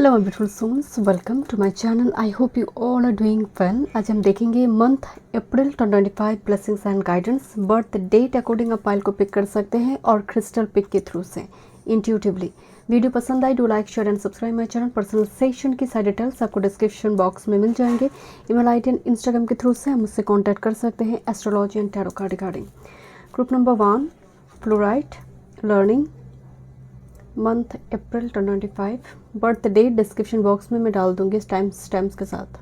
Hello my beautiful souls, welcome to my channel. I hope you all are doing well. आज हम देखेंगे month April 2025 blessings and guidance. Birth date according आप pile को pick कर सकते हैं और क्रिस्टल पिक के थ्रू से इंट्यूटिवली। वीडियो पसंद आई do like share and subscribe my channel. Personal session की सारी डिटेल्स आपको डिस्क्रिप्शन बॉक्स में मिल जाएंगे। ईमेल आईडी एंड इंस्टाग्राम के थ्रू से हम मुझसे कॉन्टैक्ट कर सकते हैं astrology and tarot card regarding. Group number 1 fluorite learning, month April 2025। Birth date description box में मैं डाल दूंगी टाइम स्टैम्प्स के साथ।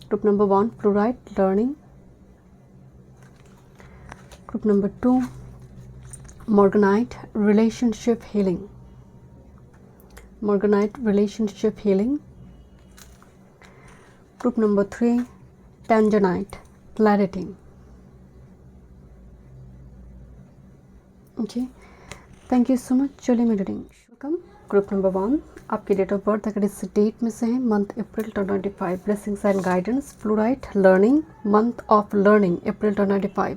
Group number 1 fluorite learning. Group number 2 morganite relationship healing, morganite relationship healing. Group number 3 tanzanite clarity. Okay, thank you so much. चलिए मैं reading welcome. Group number 1 आपकी date of birth अगर इस डेट में से है, month April 2025, blessings and guidance. Fluorite learning, month of learning April 2025।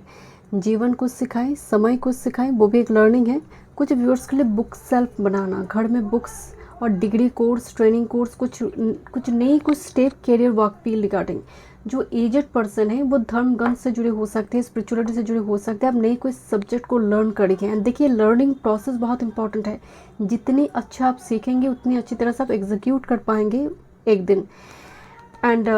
जीवन कुछ सिखाए, समय कुछ सिखाए, वो भी एक लर्निंग है। कुछ व्यूअर्स के लिए बुक सेल्फ बनाना, घर में बुक्स और डिग्री कोर्स, ट्रेनिंग कोर्स, कुछ नई कुछ step career work field regarding. जो एजेड पर्सन है वो धर्म ग्रंथ से जुड़े हो सकते हैं, स्पिरिचुअलिटी से जुड़े हो सकते हैं। आप नई कोई सब्जेक्ट को लर्न करिए। एंड देखिए, लर्निंग प्रोसेस बहुत इंपॉर्टेंट है। जितनी अच्छा आप सीखेंगे उतनी अच्छी तरह से आप एग्जीक्यूट कर पाएंगे एक दिन। एंड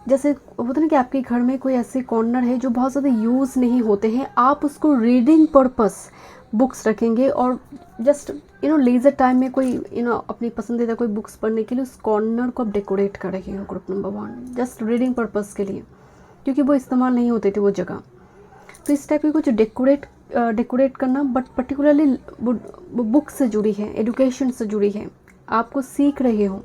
जैसे होता है ना कि आपके घर में कोई ऐसे कॉर्नर है जो बहुत ज़्यादा यूज़ नहीं होते हैं, आप उसको रीडिंग पर्पस बुक्स रखेंगे और जस्ट लेजर टाइम में कोई अपनी पसंदीदा कोई बुक्स पढ़ने के लिए उस कॉर्नर को आप डेकोरेट करेंगे। Group number 1 just reading purpose के लिए, क्योंकि वो इस्तेमाल नहीं होती थी वो जगह। तो इस टाइप की कुछ डेकोरेट करना, बट पर्टिकुलरली बुक से जुड़ी है, एजुकेशन से जुड़ी है, आपको सीख रहे हो।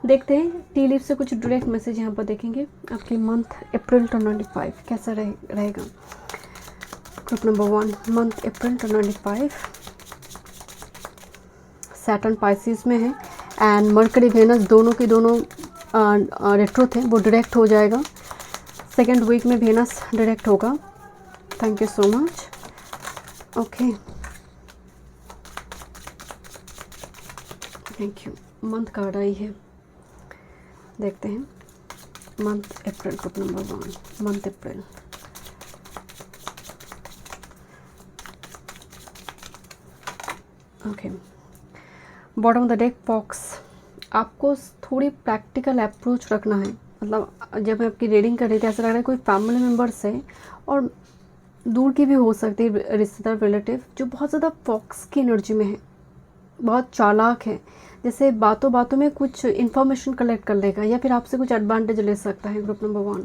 देखते हैं टी लीफ से कुछ डायरेक्ट मैसेज यहाँ पर देखेंगे आपके मंथ अप्रैल 2025 कैसा रहेगा। Group number 1 month April 2025। Saturn Pisces में है एंड मरकरी वेनस दोनों के दोनों रेट्रो थे, वो डायरेक्ट हो जाएगा। सेकेंड वीक में वेनस डायरेक्ट होगा। Thank you so much. Okay, thank you. Month card आई है, देखते हैं month April. Group number 1 month April. Okay, bottom of the deck fox. आपको थोड़ी प्रैक्टिकल अप्रोच रखना है। मतलब जब मैं आपकी रीडिंग कर रही थी ऐसा लग रहा है कोई फैमिली मेम्बर से, और दूर की भी हो सकती है रिश्तेदार, रिलेटिव, जो बहुत ज़्यादा फॉक्स की एनर्जी में है, बहुत चालाक है। जैसे बातों बातों में कुछ इन्फॉर्मेशन कलेक्ट कर लेगा या फिर आपसे कुछ एडवांटेज ले सकता है। Group number 1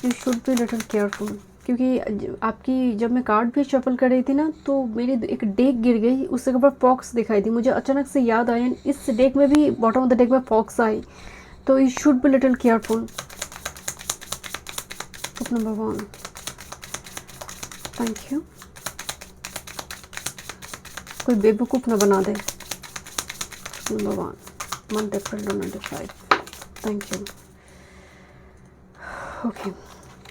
you should be little careful, क्योंकि आपकी जब मैं कार्ड भी शफल कर रही थी ना, तो मेरी एक डेक गिर गई, उसके ऊपर फॉक्स दिखाई दी। मुझे अचानक से याद आया इस डेक में भी बॉटम ऑफ द डेक में फॉक्स आई, तो you should be little careful. Group number 1, thank you. कोई बेवकूफ़ ना बना दे। Number 1 month April 2025, thank you. Okay,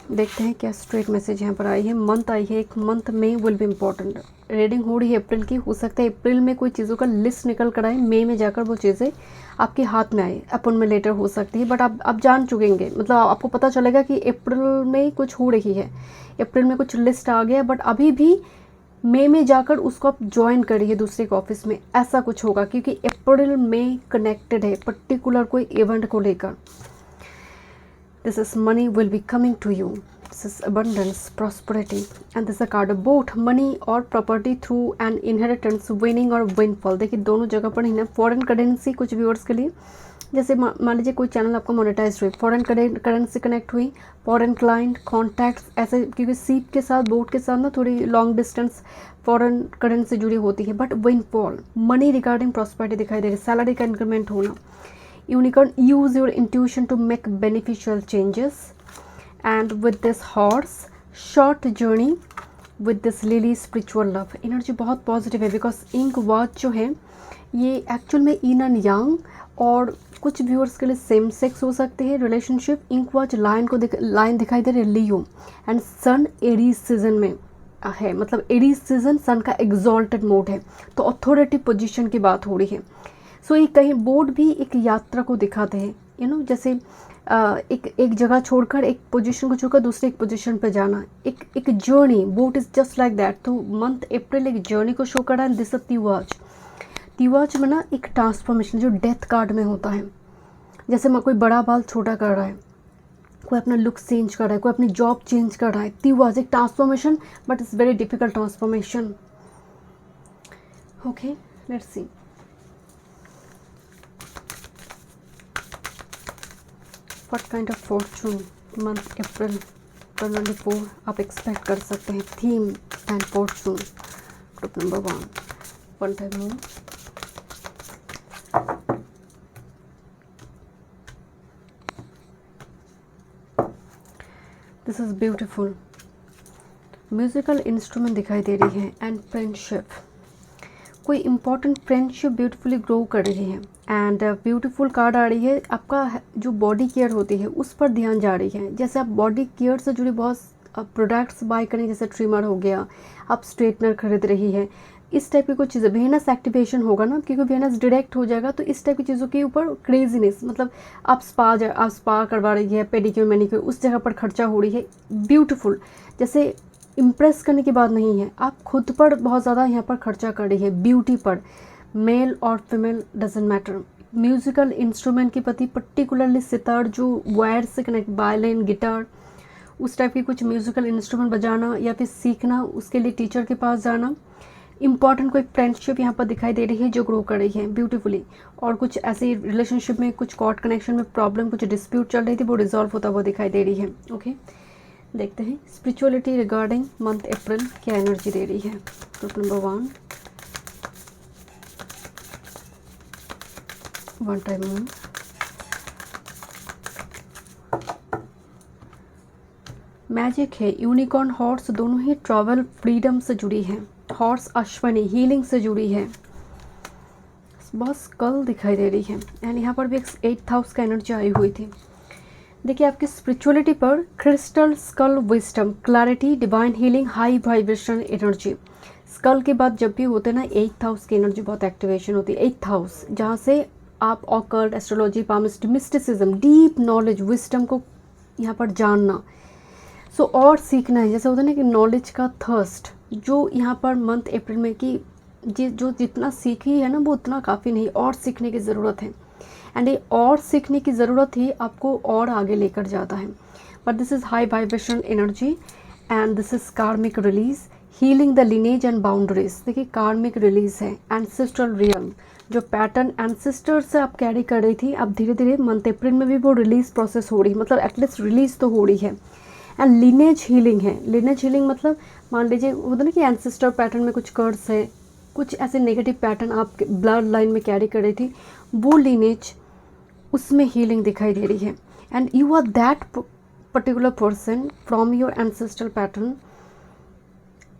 देखते हैं क्या स्ट्रेट मैसेज यहाँ पर आई है। मंथ आई है, एक मंथ में विल बी इम्पॉर्टेंट। रीडिंग हो रही है अप्रैल की, हो सकता है अप्रैल में कोई चीज़ों का लिस्ट निकल कर आए, मई में जाकर वो चीज़ें आपके हाथ में आए। अपन में लेटर हो सकती है, बट आप जान चुकेंगे, मतलब आपको पता चलेगा कि अप्रैल में कुछ हो रही है, अप्रैल में कुछ लिस्ट आ गया, बट अभी भी मई में जाकर उसको आप ज्वाइन करिए दूसरे के ऑफिस में, ऐसा कुछ होगा, क्योंकि अप्रैल में कनेक्टेड है पर्टिकुलर कोई इवेंट को लेकर। This is money will be coming to you, this is abundance, prosperity, and this a card both money और property through and inheritance, winning और विनफॉल। देखिए दोनों जगह पर ही ना। फॉरेन करेंसी कुछ व्यूअर्स के लिए, जैसे मान लीजिए कोई चैनल आपको मोनेटाइज हुई, फॉरेन करेंसी कनेक्ट हुई, फॉरेन क्लाइंट, कॉन्टैक्ट्स, ऐसे, क्योंकि सीप के साथ, बोट के साथ ना थोड़ी लॉन्ग डिस्टेंस फॉरेन करेंसी जुड़ी होती है। But windfall, money regarding prosperity दिखाई दे रही है, सैलरी का इंक्रीमेंट होना। Unicorn, use your intuition to make beneficial changes. And with this horse, short journey, with this lily, spiritual love. Energy बहुत पॉजिटिव है, बिकॉज इंक वॉच जो है ये एक्चुअल में इन एंड यांग, और कुछ व्यूअर्स के लिए सेम सेक्स हो सकते हैं रिलेशनशिप। इंक वॉच लाइन दिखाई दे रही है, लियो, एंड सन एरीज सीजन में। है, मतलब एरीज सीजन सन का एग्जॉल्टेड मोड है, तो अथॉरिटी पोजीशन की बात हो रही है। सो ये कहीं बोर्ड भी एक यात्रा को दिखाते हैं, जैसे एक जगह छोड़कर, एक पोजीशन को छोड़कर दूसरे एक पोजीशन पे जाना, एक journey, boat is just like that. तो मंथ अप्रैल एक जर्नी को शो कर रहा है। दिस तिवाच, तिवाच में ना एक ट्रांसफॉर्मेशन जो डेथ कार्ड में होता है, जैसे मैं कोई बड़ा बाल छोटा कर रहा है, कोई अपना लुक चेंज कर रहा है, कोई अपनी जॉब चेंज कर रहा है। तिवाच एक transformation, but it's very difficult transformation. Okay, let's C. What kind of Fortune month अप्रैल 2024 आप एक्सपेक्ट कर सकते हैं। Theme and Fortune, group number 1 time move. This is beautiful. Musical instrument दिखाई दे रही है एंड फ्रेंडशिप, कोई इंपॉर्टेंट फ्रेंडशिप ब्यूटीफुली ग्रो कर रही है। एंड ब्यूटीफुल कार्ड आ रही है, आपका जो बॉडी केयर होती है उस पर ध्यान जा रही है। जैसे आप बॉडी केयर से जुड़ी बहुत प्रोडक्ट्स बाय करें, जैसे ट्रिमर हो गया, आप स्ट्रेटनर खरीद रही है, इस टाइप की कुछ चीज़ें। वेनस एक्टिवेशन होगा ना, क्योंकि वेनस डायरेक्ट हो जाएगा, तो इस टाइप की चीज़ों के ऊपर क्रेजीनेस, मतलब आप स्पा करवा रही है, पेडिक्योर मैनिक्योर, उस जगह पर खर्चा हो रही है। ब्यूटीफुल, जैसे इम्प्रेस करने की बात नहीं है, आप खुद पर बहुत ज़्यादा यहाँ पर खर्चा कर रही है, ब्यूटी पर। मेल और female doesn't matter. Musical instrument के प्रति, पर्टिकुलरली सितार जो वायर से कनेक्ट, वायलिन, गिटार, उस टाइप की कुछ म्यूजिकल इंस्ट्रूमेंट बजाना या फिर सीखना, उसके लिए टीचर के पास जाना। इंपॉर्टेंट कोई फ्रेंडशिप यहाँ पर दिखाई दे रही है जो ग्रो कर रही है ब्यूटीफुली। और कुछ ऐसे रिलेशनशिप में, कुछ कोर्ट कनेक्शन में प्रॉब्लम, कुछ डिस्प्यूट चल रही थी, वो रिजॉल्व होता हुआ दिखाई दे रही है। ओके, देखते हैं स्पिरिचुअलिटी रिगार्डिंग मंथ अप्रैल क्या एनर्जी दे रही है। Group number 1 time move. Magic है, यूनिकॉर्न, हॉर्स, दोनों ही ट्रैवल फ्रीडम से जुड़ी है। हॉर्स अश्वनी हीलिंग से जुड़ी है। बस कल दिखाई दे रही है। एंड यहाँ पर भी एक 8th हाउस का एनर्जी आई हुई थी। देखिए आपकी स्पिरिचुअलिटी पर crystal, skull, wisdom, clarity, divine healing, high vibration energy. Skull के बाद जब भी होते हैं ना, 8th हाउस की एनर्जी बहुत एक्टिवेशन होती है। 8th हाउस जहाँ से आप occult, astrology, palmistry, mysticism, deep knowledge, wisdom को यहाँ पर जानना। सो और सीखना है, जैसे होता है ना कि नॉलेज का थर्स्ट, जो यहाँ पर मंथ अप्रैल में कि जो जितना सीखी है ना वो उतना काफ़ी नहीं, और सीखने की ज़रूरत है। एंड ये और सीखने की ज़रूरत ही आपको और आगे लेकर जाता है। But this is high vibration energy and this is karmic release, healing the lineage and boundaries. देखिए कार्मिक रिलीज है, एंसेस्ट्रल रियल्म, जो पैटर्न एंसेस्टर से आप कैरी कर रही थी, अब धीरे धीरे मंथ अप्रैल में भी वो रिलीज प्रोसेस हो रही है, मतलब एटलीस्ट रिलीज तो हो रही है। एंड लिनेज हीलिंग है। लिनेज हीलिंग मतलब मान लीजिए होता ना कि एंसेस्टर पैटर्न में कुछ कर्स है, कुछ ऐसे नेगेटिव पैटर्न आप ब्लड लाइन में कैरी कर रही थी, वो लिनेज, उसमें हीलिंग दिखाई दे रही है। And you are that particular person from your ancestral pattern.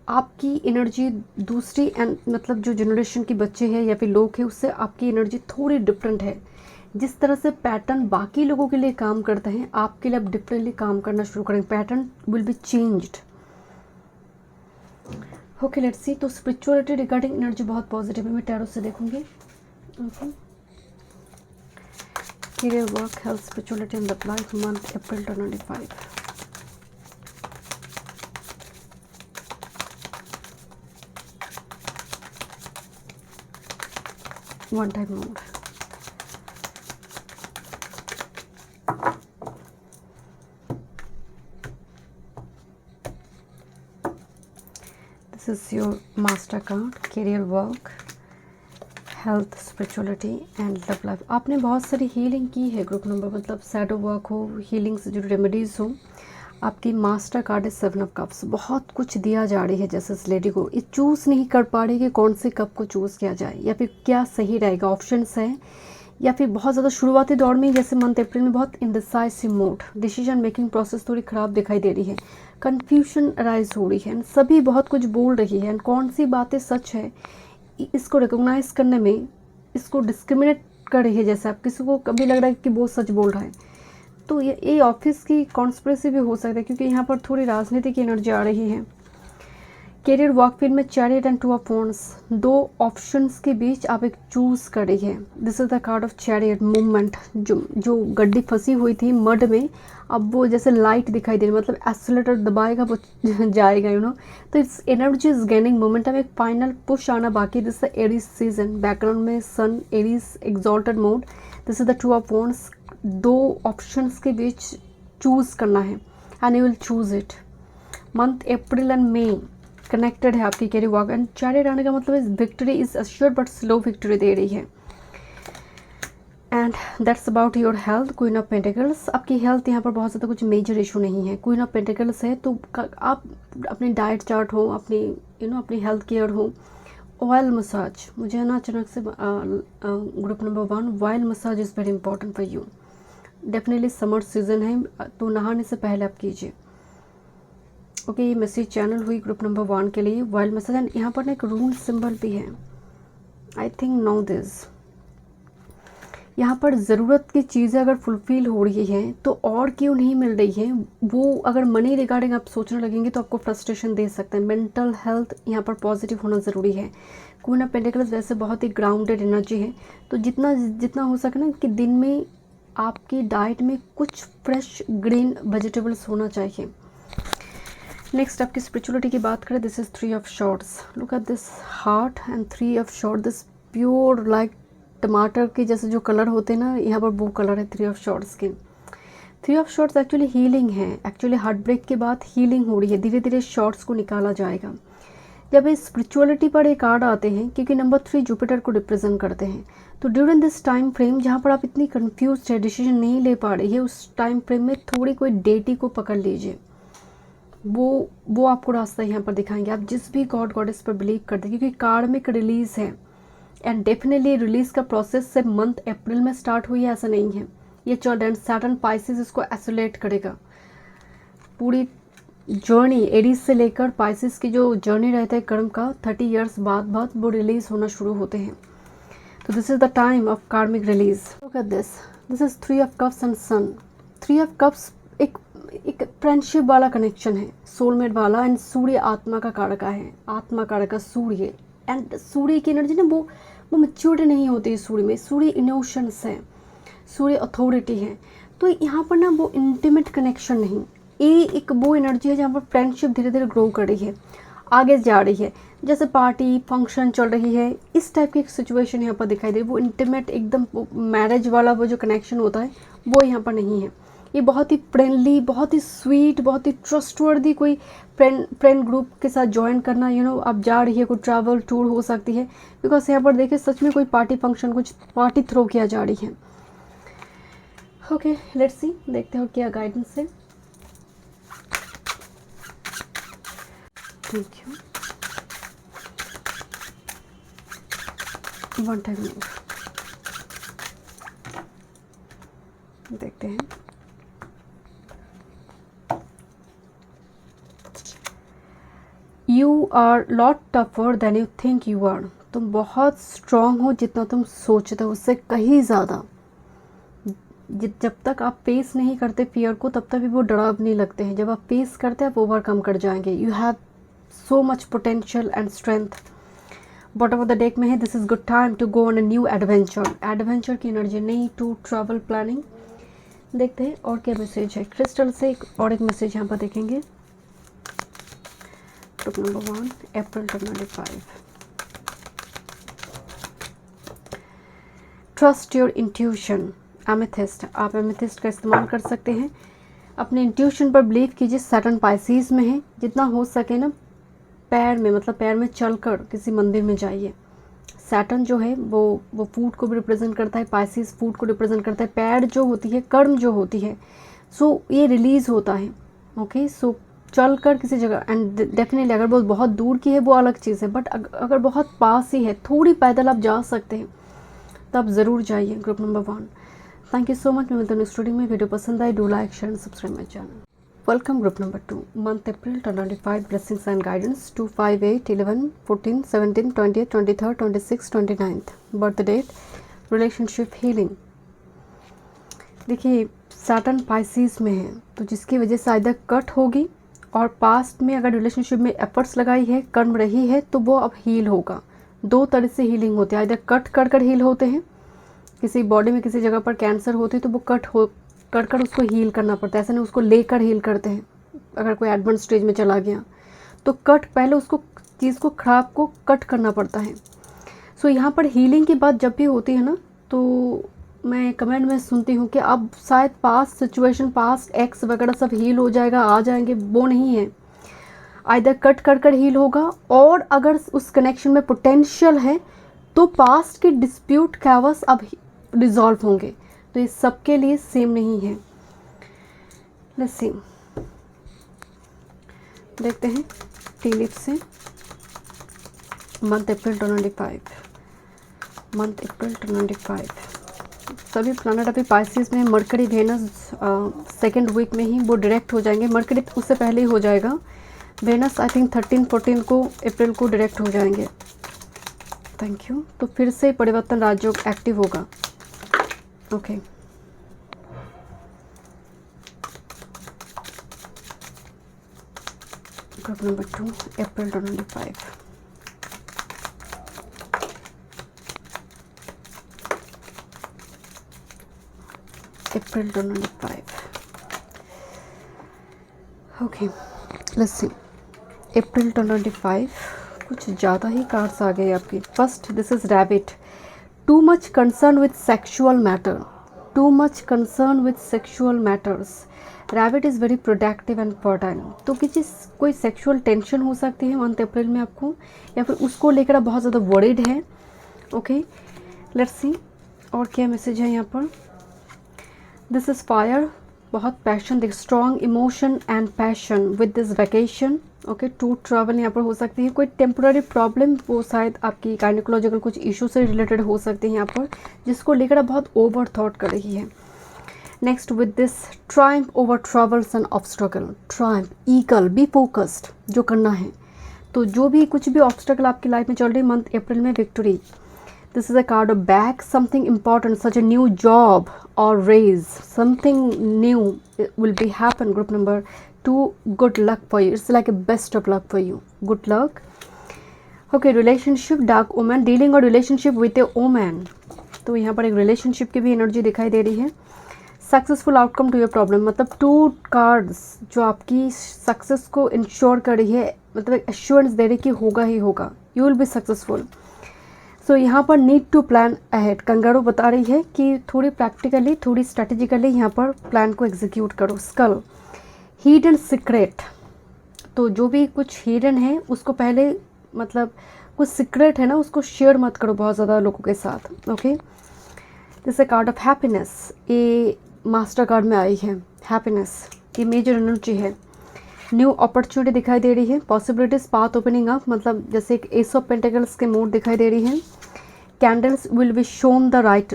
आपकी एनर्जी दूसरी मतलब जो जनरेशन के बच्चे हैं या फिर लोग हैं, उससे आपकी एनर्जी थोड़ी डिफरेंट है। जिस तरह से पैटर्न बाकी लोगों के लिए काम करते हैं, आपके लिए अब डिफरेंटली काम करना शुरू करेंगे। Pattern will be changed. Okay, let's सी। तो स्पिरिचुअलिटी रिगार्डिंग एनर्जी बहुत पॉजिटिव है, मैं टैरो से देखूंगी। Okay, career, work, health, spirituality and love life month April 2025. One time more. This is your master card, career, work, health, spirituality and love life. आपने बहुत सारी healing की है ग्रुप नंबर, मतलब शैडो वर्क हो, healing से जुड़ी remedies हो। आपकी मास्टर कार्ड है 7 ऑफ कप्स। बहुत कुछ दिया जा रही है जैसे इस लेडी को, ये चूज़ नहीं कर पा रही कि कौन से कप को चूज़ किया जाए या फिर क्या सही रहेगा। ऑप्शंस है या फिर बहुत ज़्यादा शुरुआती दौर में, जैसे मंथ अप्रैल में बहुत indecisive mode, decision making process थोड़ी ख़राब दिखाई दे रही है, कन्फ्यूजन अराइज हो रही है, सभी बहुत कुछ बोल रही है। कौन सी बातें सच है इसको रिकॉग्नाइज करने में, इसको डिस्क्रिमिनेट कर रही है। जैसे आप किसी को कभी लग रहा है कि वो सच बोल रहा है, तो ये ऑफिस की कॉन्स्पिरेसी भी हो सकता है, क्योंकि यहाँ पर थोड़ी राजनीति की एनर्जी आ रही है। करियर वर्क फील्ड में chariot and two of wands, दो ऑप्शंस के बीच आप एक चूज कर रही है। This is the card of chariot movement. जो गड्डी फंसी हुई थी मड में, अब वो जैसे लाइट दिखाई दे रही, मतलब एक्सीलरेटर दबाएगा वो जाएगा, यू नो। तो it's energy is gaining momentum, एक फाइनल पुश आना बाकी। This the Aries season, background में sun, Aries exalted mode. This is the two of wands, दो ऑप्शंस के बीच चूज करना है and you will choose it. Month April and May connected है आपकी कैरियर वर्क एंड चैरियट आने का मतलब is victory is assured but slow victory दे रही है। And that's about your health. Queen of pentacles, आपकी हेल्थ यहाँ पर बहुत ज़्यादा कुछ मेजर इशू नहीं है। क्वीन ऑफ पेंटिकल्स है तो आप अपनी डाइट चार्ट हो, अपनी अपनी हेल्थ केयर हो। ऑयल मसाज, मुझे ना अचानक से group number 1 oil massage is very important for you. Definitely summer season है तो नहाने से पहले आप कीजिए। ओके, ये मैसेज चैनल हुई ग्रुप नंबर 1 के लिए वाइल्ड मैसेज। एंड यहाँ पर ना एक रूल सिंबल भी है, आई थिंक नो दिस। यहाँ पर ज़रूरत की चीज़ें अगर फुलफिल हो रही है तो और क्यों नहीं मिल रही है, वो अगर मनी रिगार्डिंग आप सोचने लगेंगे तो आपको फ्रस्ट्रेशन दे सकता है। मेंटल हेल्थ यहाँ पर पॉजिटिव होना ज़रूरी है। क्वीन ऑफ पेंटिकल्स वैसे बहुत ही ग्राउंडेड एनर्जी है, तो जितना जितना हो सके ना कि दिन में आपकी डाइट में कुछ फ्रेश ग्रीन वेजिटेबल्स होना चाहिए। नेक्स्ट आपकी स्पिरिचुअलिटी की बात करें, this is 3 of shorts. Look at this heart and 3 of short, this pure like टमाटर के जैसे जो कलर होते हैं ना, यहाँ पर वो कलर है 3 ऑफ शॉर्ट्स के। 3 ऑफ शॉर्ट्स एक्चुअली हीलिंग है। एक्चुअली हार्ट ब्रेक के बाद हीलिंग हो रही है, धीरे धीरे शॉर्ट्स को निकाला जाएगा। जब इस स्पिरिचुअलिटी पर एक कार्ड आते हैं, क्योंकि नंबर 3 जुपिटर को रिप्रेजेंट करते हैं, तो ड्यूरिंग दिस टाइम फ्रेम जहाँ पर आप इतनी कन्फ्यूज है, डिसीजन नहीं ले पा रही है, उस टाइम फ्रेम में थोड़ी कोई डेटी को पकड़ लीजिए। वो आपको रास्ता यहाँ पर दिखाएंगे। आप जिस भी गॉड गॉडेस पर बिलीव करते हैं, क्योंकि कार्मिक रिलीज है एंड डेफिनेटली रिलीज का प्रोसेस से मंथ अप्रैल में स्टार्ट हुई है, ऐसा नहीं है। ये सैटर्न पाइसेस इसको एसोलेट करेगा। पूरी जर्नी एरीज से लेकर पाइसेस की जो जर्नी रहता है कर्म का, 30 ईयर्स बाद वो रिलीज होना शुरू होते हैं। तो this is the time of karmic release. Look at this is 3 of cups and sun. 3 of cups एक फ्रेंडशिप वाला कनेक्शन है, सोलमेट वाला। एंड सूर्य आत्मा का कारका है, आत्मा कारका सूर्य। एंड सूर्य की एनर्जी ना वो मैच्योरिटी नहीं होती है सूर्य में। सूर्य इमोशंस है, सूर्य अथॉरिटी है। तो यहाँ पर ना वो इंटीमेट कनेक्शन नहीं, ये एक वो एनर्जी है जहाँ पर फ्रेंडशिप धीरे धीरे ग्रो कर रही है, आगे जा रही है। जैसे पार्टी फंक्शन चल रही है, इस टाइप की एक सिचुएशन यहाँ पर दिखाई दे रही है। वो इंटीमेट एकदम मैरिज वाला वो जो कनेक्शन होता है वो यहाँ पर नहीं है। ये बहुत ही फ्रेंडली, बहुत ही स्वीट, बहुत ही ट्रस्टवर्दी कोई फ्रेंड ग्रुप के साथ ज्वाइन करना। आप जा रही है, कोई ट्रैवल टूर हो सकती है, बिकॉज यहाँ पर देखिए सच में कोई पार्टी फंक्शन, कुछ पार्टी थ्रो किया जा रही है। ओके, लेट्स सी, देखते हो क्या गाइडेंस है। Thank you. वन टाइम देखते हैं। You are lot tougher than you think you are. तुम बहुत स्ट्रांग हो जितना तुम सोचते हो, उससे कहीं ज़्यादा। जब तक आप फेस नहीं करते फियर को, तब तक भी वो डराव नहीं लगते हैं। जब आप फेस करते हैं आप ओवरकम कर जाएंगे। You have so much potential and strength. Bottom of the deck में है, this is good time to go on a new adventure. Adventure की एनर्जी नहीं, टू ट्रैवल प्लानिंग। देखते हैं और क्या मैसेज है क्रिस्टल से। एक मैसेज यहाँ पर देखेंगे। Group number 1 April 2025। Trust your intuition. Amethyst, आप एमेथिस्ट का इस्तेमाल कर सकते हैं। अपने इंट्यूशन पर बिलीव कीजिए। सैटर्न पाइसेस में है, जितना हो सके ना पैर में, मतलब पैर में चलकर किसी मंदिर में जाइए। सैटर्न जो है वो फूड को भी रिप्रेजेंट करता है, पाइसेस फूड को रिप्रेजेंट करता है। पैर जो होती है, कर्म जो होती है, सो ये रिलीज़ होता है। ओके, सो चल कर किसी जगह, एंड डेफिनेटली अगर वो बहुत दूर की है वो अलग चीज़ है, बट अगर बहुत पास ही है, थोड़ी पैदल आप जा सकते हैं, तब ज़रूर जाइए। Group number 1। Thank you so much. मैं मिलता हूँ नेक्स्ट वीडियो में। वीडियो पसंद आए, do like share and subscribe my channel. Welcome group number 2 month April 2025 blessings and guidance 2, 5, 8, 11, 14, 17, 20, 23, 26, 29। Birth date, relationship, healing. देखिए सैटर्न पाइसेस में है, तो जिसकी वजह से आइदर कट होगी और पास्ट में अगर रिलेशनशिप में एफर्ट्स लगाई है, कर्म रही है, तो वो अब हील होगा। दो तरह से हीलिंग होती है, इधर कट कर कर हील होते हैं, किसी बॉडी में किसी जगह पर कैंसर होती है तो वो कर कर उसको हील करना पड़ता है, ऐसा नहीं उसको लेकर हील करते हैं। अगर कोई एडवांस स्टेज में चला गया तो कट, पहले उसको चीज़ को खराब को कट करना पड़ता है। सो यहाँ पर हीलिंग की बात जब भी होती है ना, तो मैं कमेंट में सुनती हूँ कि अब शायद पास्ट सिचुएशन, पास्ट एक्स वगैरह सब हील हो जाएगा, आ जाएंगे, वो नहीं है। आइदर कट कर कर हील होगा, और अगर उस कनेक्शन में पोटेंशियल है तो पास्ट के डिस्प्यूट कैवस अब रिजॉल्व होंगे। तो ये सबके लिए सेम नहीं है। लेट्स सी, देखते हैं टी लिप से मंथ अप्रैल 2025, मंथ अप्रैल 2025। सभी प्लैनेट अभी पाइसेस में, मरकरी वेनस सेकेंड वीक में ही वो डायरेक्ट हो जाएंगे। मरकरी उससे पहले ही हो जाएगा, वेनस आई थिंक 13-14 को अप्रैल को डायरेक्ट हो जाएंगे। Thank you. तो फिर से परिवर्तन राजयोग एक्टिव होगा। Okay group number 2 April 2025। April 2025। Okay let's see, April 2025 कुछ ज़्यादा ही कार्ड्स आ गए आपकी। First, this is rabbit. Too much concern with sexual matter, too much concern with sexual matters. Rabbit is very productive and fertile. तो किसी कोई sexual tension हो सकती है मंथ अप्रैल में आपको, या फिर उसको लेकर आप बहुत ज़्यादा वरीड है। ओके लेट्स सी और क्या मैसेज है यहाँ पर। दिस इज़ फायर, बहुत पैशन, दिख strong emotion and passion with this vacation. Okay to travel यहाँ पर हो सकती है, कोई टेम्पोररी प्रॉब्लम, वो शायद आपकी गायनिकोलॉजिकल कुछ इशू से रिलेटेड हो सकती है यहाँ पर, जिसको लेकर आप बहुत ओवर थॉट कर रही है। Next, with this triumph over troubles and obstacles. Triumph, eagle, be focused, जो करना है। तो जो भी कुछ भी ऑब्स्ट्रगल आपकी लाइफ में चल रही है मंथ अप्रैल में, victory. This is a card of back, something important, such a new job or raise, something new will be happen. Group number 2, good luck for you. It's like a best of luck for you. Good luck. Okay, relationship, dark woman, dealing a relationship with a woman. तो यहाँ पर एक relationship की भी energy दिखाई दे रही है। Successful outcome to your problem, मतलब 2 कार्ड्स जो आपकी सक्सेस को इंश्योर कर रही है, मतलब एश्योरेंस दे रही कि होगा ही होगा, you will be successful. So यहाँ पर need to plan ahead, kangaroo बता रही है कि थोड़ी प्रैक्टिकली, थोड़ी स्ट्रेटेजिकली यहाँ पर प्लान को एग्जीक्यूट करो। स्कल, हिडन सीक्रेट, तो जो भी कुछ हिडन है उसको पहले, मतलब कुछ सीक्रेट है ना, उसको शेयर मत करो बहुत ज़्यादा लोगों के साथ। Okay this A card of happiness, ये मास्टर कार्ड में आई है। हैप्पीनेस ये मेजर एनर्जी है। न्यू अपॉर्चुनिटी दिखाई दे रही है, पॉसिबिलिटीज, पाथ ओपनिंग अप, मतलब जैसे एक एस ऑफ पेंटिकल्स के मूड दिखाई दे रही है। Candles will be shown the right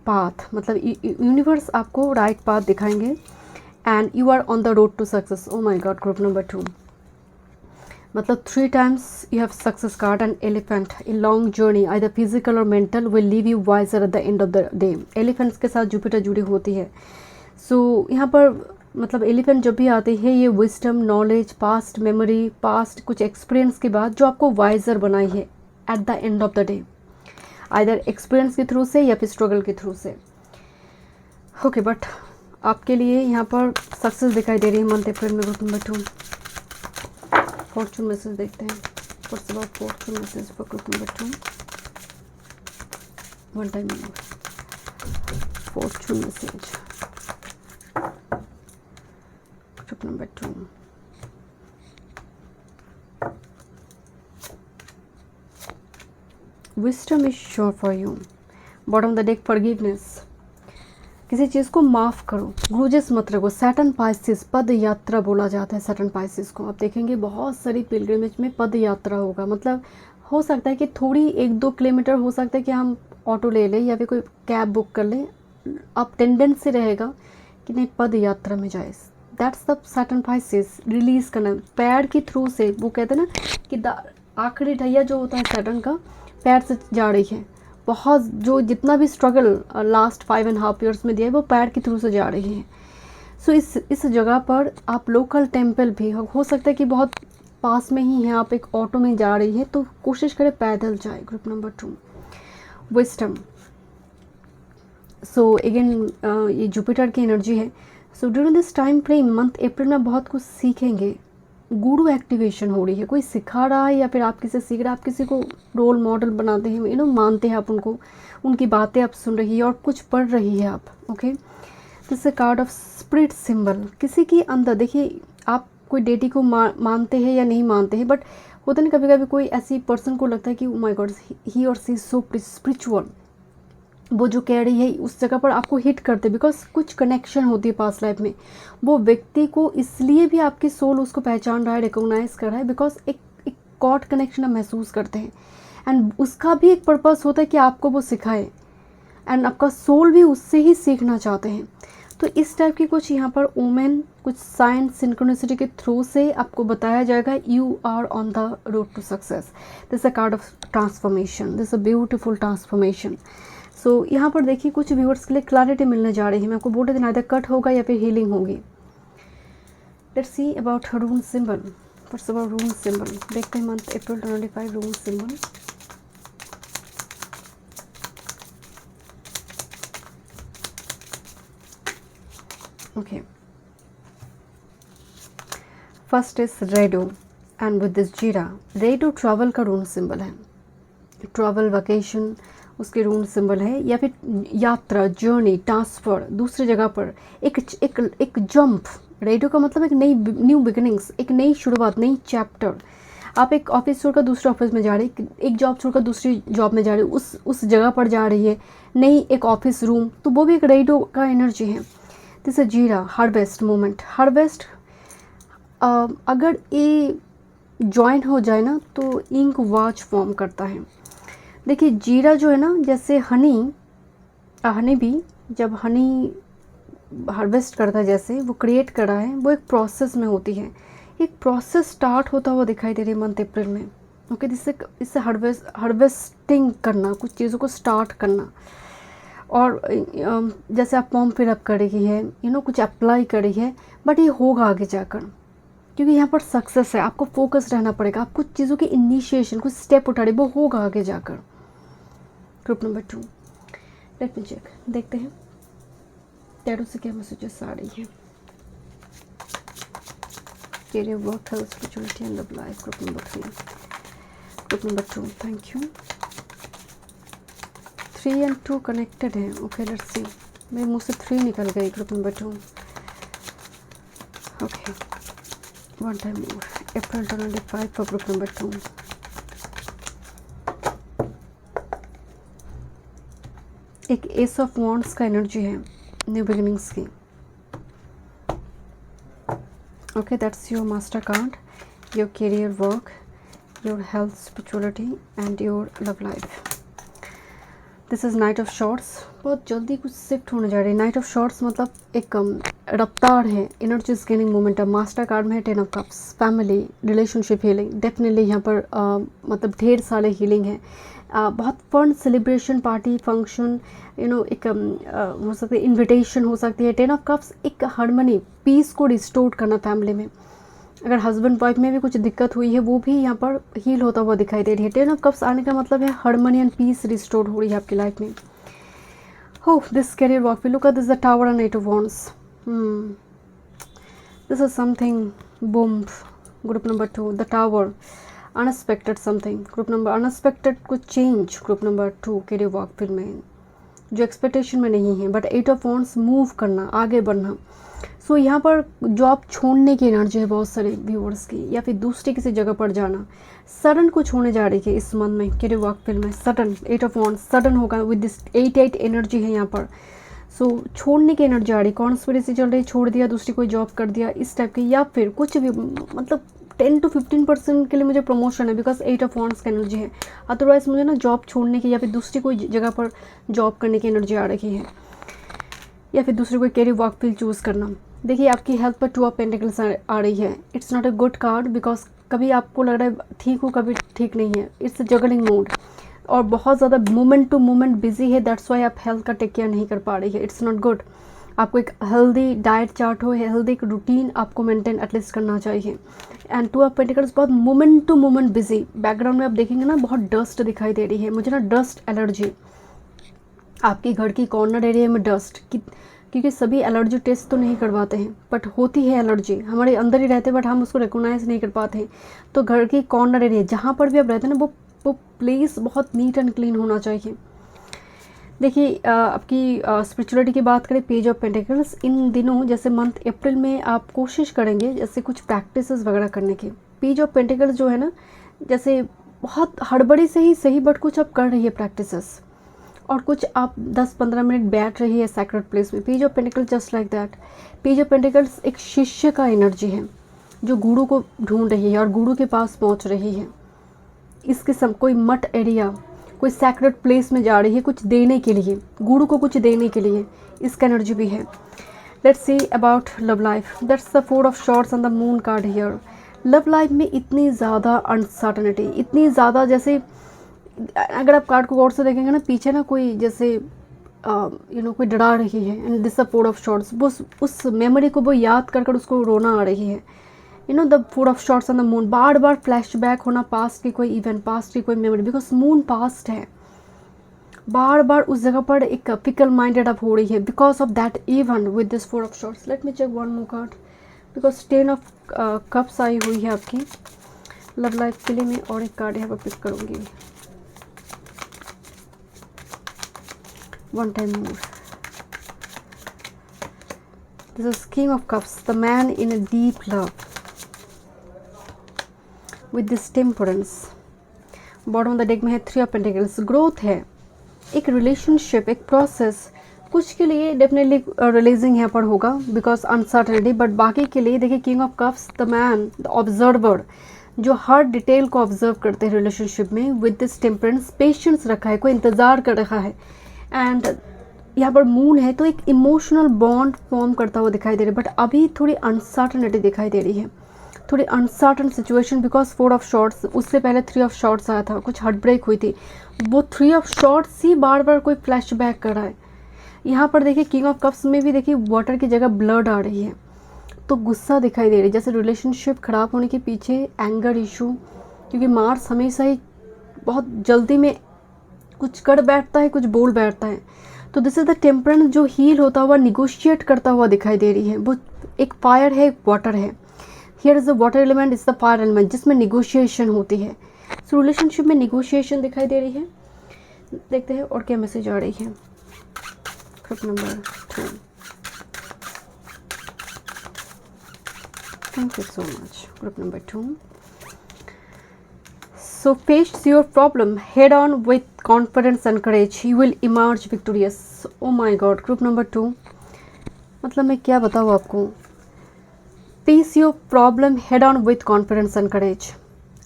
path, मतलब यूनिवर्स आपको राइट पाथ दिखाएंगे। And you are on the road to success. Oh my god, group number 2, मतलब 3 times you have success card and elephant, a long journey either physical or mental will leave you wiser at the end of the day। Elephants के साथ Jupiter जुड़ी होती है। सो यहाँ पर मतलब elephant जब भी आती है, ये wisdom, knowledge, past memory, past कुछ एक्सपीरियंस के बाद जो आपको वाइजर बनाई है eight the end of the day, either experience के थ्रू से या फिर स्ट्रगल के थ्रू से। ओके बट आपके लिए यहाँ पर सक्सेस दिखाई दे रही है मंथ अप्रैल में। ग्रुप नंबर 2, फॉर्चून मैसेज देखते हैं। What's about Fortune message for group number 2, one time Fortune message group number 2। Wisdom is sure for you. Bottom of the deck, forgiveness, किसी चीज़ को माफ़ करो, ग्रूजेस मत रखो। सैटर्न पाइसेस, पद यात्रा बोला जाता है सैटर्न पाइसेस को। आप देखेंगे बहुत सारी पिलग्रिमेज में पद यात्रा होगा, मतलब हो सकता है कि थोड़ी 1-2 किलोमीटर हो सकता है कि हम ऑटो ले लें या फिर कोई कैब बुक कर लें। अब टेंडेंसी रहेगा कि नहीं पद यात्रा में जाए। That's the Saturn Pisces, release करना पैर के थ्रू से। वो कहते हैं ना कि आखिरी ढैया जो होता है सैटर्न का, पैर से जा रही है। बहुत जो जितना भी स्ट्रगल लास्ट 5.5 years में दिया है वो पैर के थ्रू से जा रही है। सो इस जगह पर आप लोकल टेम्पल भी हो सकता है कि बहुत पास में ही हैं, आप एक ऑटो में जा रही है तो कोशिश करें पैदल जाए। Group number 2 wisdom. So again ये जुपिटर की एनर्जी है। So during this time frame month अप्रैल में बहुत कुछ सीखेंगे। गुरु एक्टिवेशन हो रही है, कोई सिखा रहा है या फिर आप किसी से सीख रहे हैं, आप किसी को रोल मॉडल बनाते हैं, मानते हैं आप उनको, उनकी बातें आप सुन रही है और कुछ पढ़ रही है आप। Okay, this card of spirit symbol. किसी के अंदर देखिए, आप कोई डेटी को मानते हैं या नहीं मानते हैं, बट होता नहीं कभी कभी कोई ऐसी पर्सन को लगता है कि माय गॉड ही और सी सो स्पिरिचुअल, वो जो कह रही है उस जगह पर आपको हिट करते, बिकॉज कुछ कनेक्शन होती है पास्ट लाइफ में। वो व्यक्ति को इसलिए भी आपकी सोल उसको पहचान रहा है, रिकॉग्नाइज कर रहा है, बिकॉज एक कॉर्ड कनेक्शन आप महसूस करते हैं। एंड उसका भी एक पर्पस होता है कि आपको वो सिखाए, एंड आपका सोल भी उससे ही सीखना चाहते हैं। तो इस टाइप की कुछ यहाँ पर ओमेन, कुछ साइन सिंक्रोनिसिटी के थ्रू से आपको बताया जाएगा, you are on the road to success. This a card of transformation, this a beautiful transformation. So यहाँ पर देखिए कुछ व्यूअर्स के लिए क्लैरिटी मिलने जा रही है। मैं आपको बोल रही थी, आइदर कट होगा या फिर हीलिंग होगी। Let's see about rune symbol. First about rune symbol देखते हैं month April 25 rune symbol. Okay, first is raido and with this jera. Raido travel का रून सिंबल है, ट्रैवल, वेकेशन उसके रून सिंबल है, या फिर यात्रा, जर्नी, ट्रांसफ़र, दूसरी जगह पर एक जंप। रेडियो का मतलब एक नई न्यू बिगिनिंग्स, एक नई शुरुआत, नई चैप्टर। आप एक ऑफिस छोड़कर दूसरे ऑफिस में जा रही, एक जॉब छोड़कर दूसरी जॉब में जा रही, उस जगह पर जा रही है, नई एक ऑफिस रूम, तो वो भी एक रेडियो का एनर्जी है। दिस इज जीरा, हार्वेस्ट मोमेंट। हार्वेस्ट अगर ये ज्वाइन हो जाए ना तो इंक वाच फॉर्म करता है। देखिए जीरा जो है ना, जैसे हनी भी जब हनी हार्वेस्ट करता है, जैसे वो क्रिएट कर रहा है, वो एक प्रोसेस में होती है, एक प्रोसेस स्टार्ट होता हुआ दिखाई दे रही है मंथ अप्रैल में। ओके, इससे हार्वेस्टिंग करना, कुछ चीज़ों को स्टार्ट करना, और जैसे आप फॉर्म फिलअप कर रही है, कुछ अप्लाई कर रही है, बट ये होगा आगे जाकर, क्योंकि यहाँ पर सक्सेस है। आपको फोकस रहना पड़ेगा, आप कुछ चीज़ों की इनिशिएशन, कुछ स्टेप उठा रहे, वो होगा आगे जाकर। Group number 2, let me check, देखते हैं टैरो से क्या मैसेजेस आ रही है। Career, work, health, spirituality and love life. Group number 3, group number 2, thank you. 3 and 2 connected है। ओके, लेट्स सी, मेरे मुंह से 3 निकल गई। Group number 2, okay, one time more. April 25 for group number 2। एक एस ऑफ वॉन्ड्स का energy है, new beginnings की। Okay, that's your master card, your career, work, your health, spirituality and your love life. This is night of shorts. बहुत जल्दी कुछ shift होने जा रही है। नाइट ऑफ शॉर्ट्स मतलब एक रफ्तार है, energies gaining momentum. Master card में है 10 of cups, family, relationship healing. Definitely यहाँ पर मतलब ढेर सारे हीलिंग है। बहुत फन सेलिब्रेशन, पार्टी, फंक्शन, एक हो सकती है, इन्विटेशन हो सकती है। 10 ऑफ कप्स एक हार्मनी, पीस को रिस्टोर करना फैमिली में। अगर हस्बैंड वाइफ में भी कुछ दिक्कत हुई है, वो भी यहाँ पर हील होता हुआ दिखाई दे रही है। 10 ऑफ कप्स आने का मतलब है हार्मनी एंड पीस रिस्टोर हो रही है आपकी लाइफ में। हो this career work, we look at this the tower and 8 of wands. This is something boom. Group number 2, the tower, unexpected something. Group number unexpected कुछ change. Group number 2 career work field में जो expectation में नहीं है, but 8 of wands, move करना, आगे बढ़ना। सो यहाँ पर जॉब छोड़ने की एनर्जी है बहुत सारे व्यूअर्स की, या फिर दूसरी किसी जगह पर जाना। सडन कुछ होने जा रही है इस मंथ में कैरियर वर्क फील्ड में। सडन 8 ऑफ वॉन्ड्स सडन होगा विद दिस 8 एनर्जी है यहाँ पर। सो छोड़ने की एनर्जी आ रही, कॉन्स्पिरेसी चल रही, छोड़ दिया, दूसरी कोई जॉब कर दिया, इस टाइप की, या फिर कुछ भी, मतलब 10 to 15% के लिए मुझे प्रमोशन है, बिकॉज 8 ऑफ वॉन्ड्स की एनर्जी है। अदरवाइज मुझे ना जॉब छोड़ने की या फिर दूसरी कोई जगह पर जॉब करने की एनर्जी आ रही है, या फिर दूसरी कोई कैरियर वर्क फील्ड चूज़ करना। देखिए आपकी हेल्थ पर 2 ऑफ पेंटिकल्स आ रही है। It's not a good card, because कभी आपको लग रहा है ठीक हो, कभी ठीक नहीं है। इट्स अ जगलिंग मूड, और बहुत ज़्यादा मोमेंट टू मोमेंट बिजी है, दैट्स वाई आप हेल्थ का टेक केयर नहीं कर पा रही है। It's not good. आपको एक हेल्दी डाइट चार्ट हो, हेल्दी एक रूटीन आपको मेंटेन एटलीस्ट करना चाहिए। एंड टू ऑफ पेंटिकल्स बहुत moment to moment busy. Background में आप देखेंगे ना बहुत डस्ट दिखाई दे रही है, मुझे ना डस्ट एलर्जी, आपके घर की कॉर्नर एरिया में डस्ट की, क्योंकि सभी एलर्जी टेस्ट तो नहीं करवाते हैं, बट होती है एलर्जी, हमारे अंदर ही रहते हैं बट हम उसको रिकॉग्नाइज नहीं कर पाते हैं। तो घर की कॉर्नर एरिया जहाँ पर भी आप रहते हैं ना वो प्लेस बहुत नीट एंड क्लीन होना चाहिए। देखिए आपकी स्पिरिचुअलिटी की बात करें, पेज ऑफ पेंटिकल्स, इन दिनों जैसे मंथ अप्रैल में आप कोशिश करेंगे जैसे कुछ प्रैक्टिसेस वगैरह करने की। पेज ऑफ पेंटिकल्स जो है ना, जैसे बहुत हड़बड़ी से ही सही बट कुछ आप कर रही है प्रैक्टिसेस, और कुछ आप 10-15 मिनट बैठ रही है सैक्रेड प्लेस में। Page of pentacles just like that. Page of pentacles एक शिष्य का एनर्जी है जो गुरु को ढूंढ रही है और गुरु के पास पहुंच रही है। इसके कोई मठ एरिया, कोई सैक्रेड प्लेस में जा रही है कुछ देने के लिए, गुरु को कुछ देने के लिए, इसका एनर्जी भी है। Let's see about love life, that's the 4 of shorts and the moon card here. Love life में इतनी ज़्यादा अनसर्टनिटी, इतनी ज़्यादा, जैसे अगर आप कार्ड को गौर से देखेंगे ना, पीछे ना कोई जैसे कोई डरा रही है, and this the 4 of shorts, वो उस मेमोरी को वो याद कर कर उसको रोना आ रही है। The 4 of shorts on the moon, bar bar flashback होना पास्ट की कोई इवेंट, पास्ट की कोई मेमोरी, बिकॉज मून पास्ट है, बार बार उस जगह पर एक फिकल माइंडेड अप हो रही है because of that event with this 4 of swords. Let me check one more card, because 10 of cups आई हुई है आपकी लव लाइफ के लिए। मैं और एक कार्ड यहाँ पर पिक करूँगी, one time more. This is king of cups, the man in a deep love with this temperance. Bottom of the deck में है 3 ऑफ पेंटिकल्स, ग्रोथ है, एक रिलेशनशिप, एक प्रोसेस, कुछ के लिए डेफिनेटली रिलीजिंग यहाँ पर होगा बिकॉज अनसर्टनिटी, बट बाकी के लिए देखिए king of cups, the man, the observer, जो हर डिटेल को ऑब्जर्व करते हैं रिलेशनशिप में, विद दिस टेम्परेंस, पेशेंस रखा है, कोई इंतज़ार कर रहा है। एंड यहाँ पर मून है तो एक इमोशनल बॉन्ड फॉर्म करता हुआ दिखाई दे रहा है, बट अभी थोड़ी अनसर्टनिटी दिखाई दे रही है, थोड़ी uncertain situation because 4 of shorts, उससे पहले 3 ऑफ शॉर्ट्स आया था, कुछ हार्ट ब्रेक हुई थी, वो 3 ऑफ शॉर्ट्स ही बार बार कोई फ्लैशबैक कर रहा है। यहाँ पर देखिए किंग ऑफ कप्स में भी देखिए वाटर की जगह ब्लड आ रही है, तो गुस्सा दिखाई दे रही है, जैसे रिलेशनशिप खराब होने के पीछे एंगर इशू, क्योंकि मार्स हमेशा ही बहुत जल्दी में कुछ कर बैठता है, कुछ बोल बैठता है। तो दिस इज द टेम्परेंस जो हील होता हुआ, निगोशिएट करता हुआ दिखाई दे रही है। वो एक फायर है, एक वाटर है। Here is the water element, is the fire element, जिसमें निगोशिएशन होती है। सो रिलेशनशिप में निगोशिएशन दिखाई दे रही है। देखते हैं और क्या मैसेज आ रही है। Group number 2, thank you so much. Group number 2, so face your problem head on with confidence and courage, you will emerge victorious. oh my god, group number 2, मतलब मैं क्या बताऊँ आपको। face your problem head on with confidence and courage,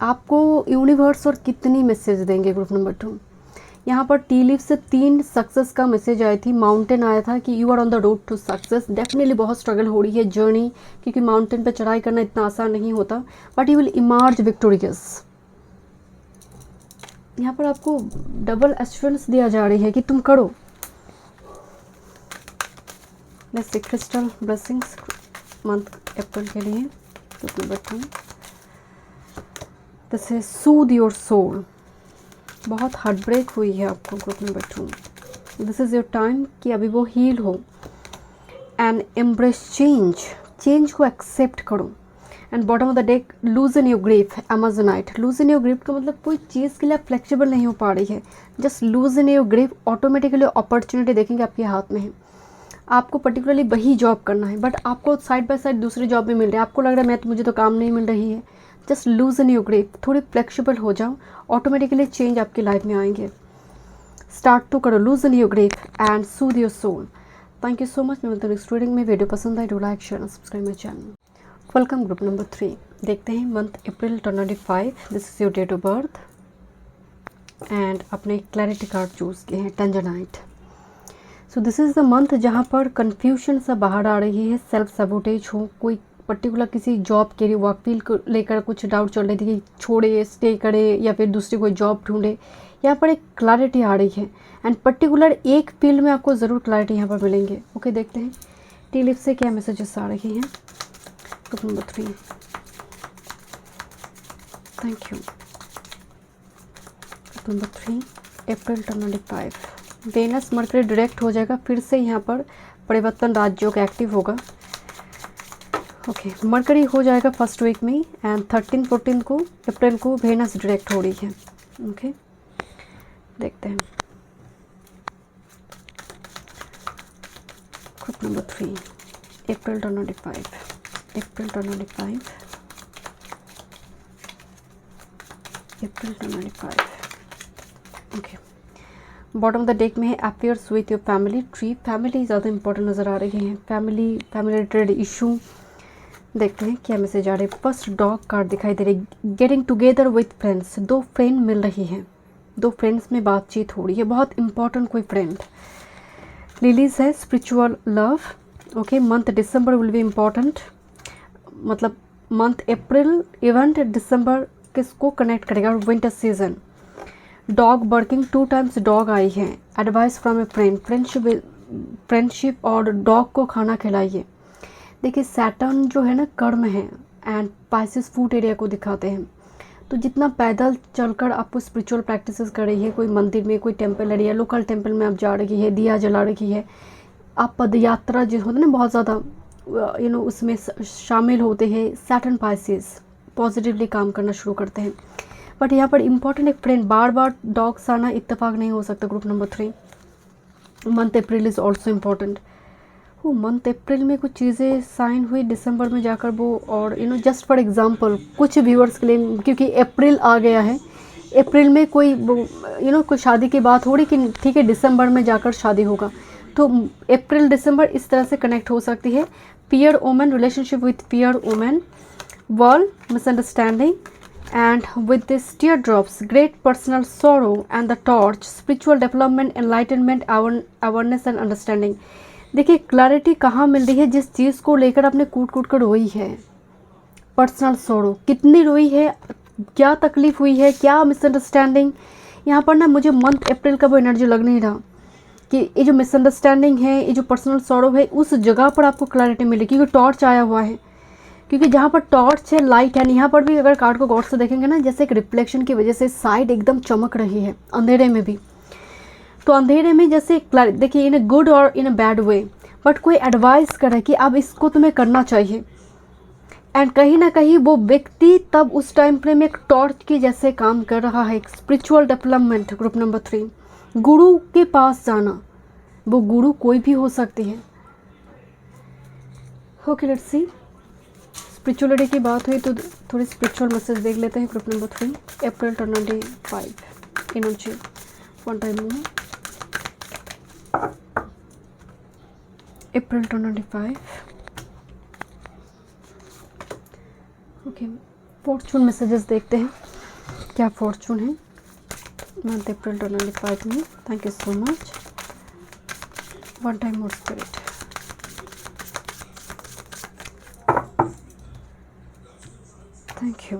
आपको universe और कितनी message देंगे। Group number 2, यहाँ पर टी लीफ से 3 सक्सेस का मैसेज आई थी, माउंटेन आया था कि you are on the road to success. Definitely बहुत स्ट्रगल हो रही है जर्नी, क्योंकि माउंटेन पर चढ़ाई करना इतना आसान नहीं होता, but you will emerge victorious. यहाँ पर आपको डबल एश्योरेंस दिया जा रही है कि तुम करो। Let's see crystal blessings month April के लिए। Group number 2, this is soothe your soul, बहुत हार्ट ब्रेक हुई है आपको। Group number 2, this is your time कि अभी वो हील हो एंड एम्ब्रेस चेंज, चेंज को एक्सेप्ट करो। And bottom of the deck, loose in your grip, amazonite. Loose in your grip का मतलब कोई चीज़ के लिए आप फ्लेक्सिबल नहीं हो पा रही है, just lose in your grip, automatically opportunity देखेंगे आपके हाथ में है। आपको पर्टिकुलरली वही जॉब करना है, बट आपको साइड बाय साइड दूसरी जॉब भी मिल रही है, आपको लग रहा है मुझे तो काम नहीं मिल रही है। Just lose in your grip, थोड़ी फ्लेक्सिबल हो जाओ, ऑटोमेटिकली चेंज आपकी लाइफ में आएंगे। स्टार्ट तो करो, loose in your grip and soothe your soul. Thank you so much. मैं मतलब नेक्स्ट रीडिंग में। वीडियो पसंद आए do like share subscribe my channel. Welcome. Group number 3, देखते हैं month April 2025, this is your date of birth and अपने clarity card choose किए हैं, tanzanite. So this is the month जहाँ पर कन्फ्यूजन से बाहर आ रही है, सेल्फ सबोटेज हो, कोई पर्टिकुलर किसी जॉब के लिए वर्क फील्ड को लेकर कुछ डाउट चल रही थी कि छोड़े, स्टे करे या फिर दूसरी कोई जॉब ढूंढे, यहाँ पर एक क्लैरिटी आ रही है। एंड पर्टिकुलर एक फील्ड में आपको ज़रूर क्लैरिटी यहाँ पर मिलेंगे। ओके, देखते हैं टी लिप से क्या मैसेजेस आ रही हैं? Group number 3, thank you. Group number 3, April 2025, Venus Mercury direct हो जाएगा, फिर से यहाँ पर परिवर्तन राजयोग एक्टिव होगा। ओके, मरकरी हो जाएगा फर्स्ट वीक में एंड 13-14 को अप्रैल को वेनस डायरेक्ट हो रही है। ओके, देखते हैं। Group number 3, April 2025, April 2025, April 2025। Okay, bottom of the deck में है appears with your family tree. Family ज़्यादा इंपॉर्टेंट नज़र आ रही है, फैमिली रिलेटेड इशू। देखते हैं क्या मैसेज आ रहे हैं। फर्स्ट डॉग कार्ड दिखाई दे रही, गेटिंग टुगेदर विथ फ्रेंड्स, दो फ्रेंड मिल रही हैं, दो फ्रेंड्स में बातचीत हो रही है, बहुत इंपॉर्टेंट कोई फ्रेंड। लिलीज है spiritual love. Okay, month December will be important, मतलब मंथ अप्रैल इवेंट दिसंबर किसको कनेक्ट करेगा? Winter season. Dog barking, 2 times dog आई है। Advice from a friend, friendship और डॉग को खाना खिलाइए। देखिए सैटर्न जो है ना कर्म है एंड पाइसेस फूड एरिया को दिखाते हैं, तो जितना पैदल चलकर आपको स्पिरिचुअल प्रैक्टिसेस कर रही है, कोई मंदिर में, कोई टेंपल एरिया, लोकल टेंपल में आप जा रही है, दिया जला रही है, आप पदयात्रा जो होता है ना बहुत ज़्यादा उसमें शामिल होते हैं, सैटर्न पाइसेस पॉजिटिवली काम करना शुरू करते हैं। बट यहाँ पर इम्पॉर्टेंट एक फ्रेंड, बार बार डॉग्स आना इत्तेफाक नहीं हो सकता। Group number 3, month April is also important. वो मंथ अप्रैल में कुछ चीज़ें साइन हुई, दिसंबर में जाकर वो, और जस्ट फॉर एग्जांपल कुछ व्यूअर्स के लिए, क्योंकि अप्रैल आ गया है, अप्रैल में कोई कोई शादी की बात हो रही कि ठीक है दिसंबर में जाकर शादी होगा, तो अप्रैल दिसंबर इस तरह से कनेक्ट हो सकती है। पियर ओमन, रिलेशनशिप विथ पियर ओमन, world misunderstanding and with this teardrops, great personal sorrow and the torch, spiritual development, enlightenment, awareness and understanding। देखिए क्लैरिटी कहाँ मिल रही है, जिस चीज़ को लेकर आपने कूट कूट कर रोई है, पर्सनल सोरो, कितनी रोई है, क्या तकलीफ हुई है, क्या मिसअंडरस्टैंडिंग। यहाँ पर ना मुझे मंथ अप्रैल का वो एनर्जी लग नहीं रहा कि ये जो मिसअंडरस्टैंडिंग है, ये जो पर्सनल सोरो है, उस जगह पर आपको क्लैरिटी मिले, क्योंकि टॉर्च आया हुआ है, क्योंकि जहाँ पर टॉर्च है लाइट है। यहाँ पर भी अगर कार्ड को गौर से देखेंगे ना, जैसे एक रिफ्लेक्शन की वजह से साइड एकदम चमक रही है अंधेरे में भी, तो अंधेरे में जैसे देखिए इन अ गुड और इन अ बैड वे, बट कोई एडवाइस करे कि अब इसको तुम्हें करना चाहिए, एंड कहीं ना कहीं वो व्यक्ति तब उस टाइम फ्रेम एक टॉर्च की जैसे काम कर रहा है। स्पिरिचुअल डेवलपमेंट, ग्रुप नंबर 3, गुरु के पास जाना, वो गुरु कोई भी हो सकती है। ओके, लेट्स सी, स्पिरिचुअलिटी की बात हुई तो थोड़ी स्पिरिचुअल मैसेज देख लेते हैं। Group number 3, April 2025, energy one time more, April 2025। Okay, fortune messages देखते हैं, क्या फॉर्चून है मंथ अप्रैल 2025 में। Thank you so much, one time more spirit. Thank you.